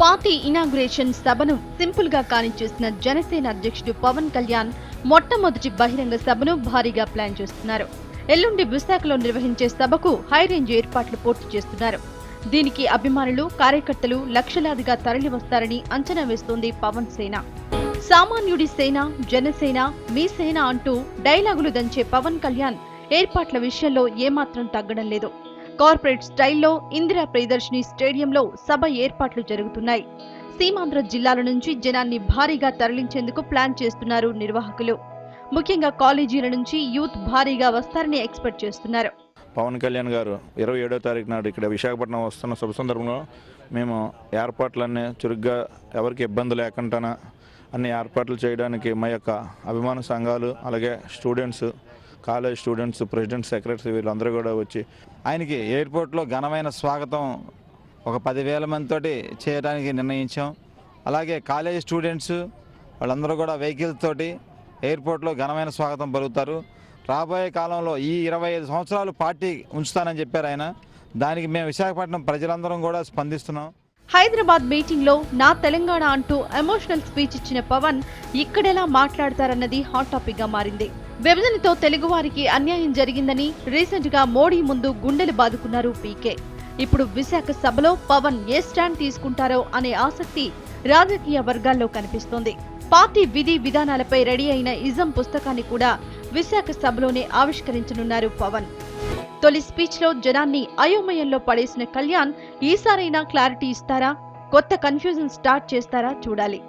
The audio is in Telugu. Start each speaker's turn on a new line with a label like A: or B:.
A: పార్టీ ఇనాగ్రేషన్ సభను సింపుల్ గా కానిచేసిన జనసేన అధ్యక్షుడు పవన్ కళ్యాణ్ మొట్టమొదటి బహిరంగ సభను భారీగా ప్లాన్ చేస్తున్నారు. ఎల్లుండి విశాఖలో నిర్వహించే సభకు హైరేంజ్ ఏర్పాట్లు పూర్తి చేస్తున్నారు. దీనికి అభిమానులు, కార్యకర్తలు లక్షలాదిగా తరలివస్తారని అంచనా వేస్తోంది పవన్ సేన. సామాన్యుడి సేన, జనసేన, మీ సేన అంటూ డైలాగులు దంచే పవన్ కళ్యాణ్ ఏర్పాట్ల విషయంలో ఏమాత్రం తగ్గడం లేదు. కార్పొరేట్ స్టైల్లో ఇందిరా ప్రియదర్శిని స్టేడియంలో సభ ఏర్పాట్లు జరుగుతున్నాయి. సీమాంధ్ర జిల్లాల నుంచి జనాన్ని భారీగా తరలించేందుకు ప్లాన్ చేస్తున్నారు నిర్వాహకులు. ముఖ్యంగా కాలేజీల నుంచి యూత్ భారీగా వస్తారని ఎక్స్పెక్ట్ చేస్తున్నారు.
B: పవన్ కళ్యాణ్ గారు 27వ తారీఖు నాడు ఇక్కడ విశాఖపట్నం వస్తున్న శుభ సందర్భంలో మేము ఏర్పాట్లన్నీ చురుగ్గా ఎవరికి ఇబ్బంది లేకుండా అన్ని ఏర్పాట్లు చేయడానికి మా యొక్క అభిమాన సంఘాలు, అలాగే students, college students, president, secretary వీళ్ళందరూ కూడా వచ్చి ఆయనకి ఎయిర్పోర్ట్లో ఘనమైన స్వాగతం ఒక 10,000 మందితోటి చేయడానికి నిర్ణయించాం. అలాగే కాలేజ్ స్టూడెంట్స్ వాళ్ళందరూ కూడా వెహికల్స్ తోటి ఎయిర్పోర్ట్లో ఘనమైన స్వాగతం పలుకుతారు. రాబోయే కాలంలో ఈ 25 సంవత్సరాలు పార్టీ ఉంచుతానని చెప్పారు ఆయన. దానికి మేము విశాఖపట్నం ప్రజలందరం కూడా స్పందిస్తున్నాం.
A: హైదరాబాద్ మీటింగ్ లో నా తెలంగాణ అంటూ ఎమోషనల్ స్పీచ్ ఇచ్చిన పవన్ ఇక్కడెలా మాట్లాడతారన్నది హాట్ టాపిక్ గా మారింది. విభజనతో తెలుగువారికి అన్యాయం జరిగిందని రీసెంట్ గా మోడీ ముందు గుండెలు బాదుకున్నారు పీకే. ఇప్పుడు విశాఖ సభలో పవన్ ఏ స్టాండ్ తీసుకుంటారో అనే ఆసక్తి రాజకీయ వర్గాల్లో కనిపిస్తోంది. పార్టీ విధి విధానాలపై రెడీ అయిన ఇజం పుస్తకాన్ని కూడా విశాఖ సభలోనే ఆవిష్కరించనున్నారు పవన్. తొలి స్పీచ్ లో జనాన్ని అయోమయంలో పడేసిన కళ్యాణ్ ఈసారైనా క్లారిటీ ఇస్తారా, కొత్త కన్ఫ్యూజన్ స్టార్ట్ చేస్తారా చూడాలి.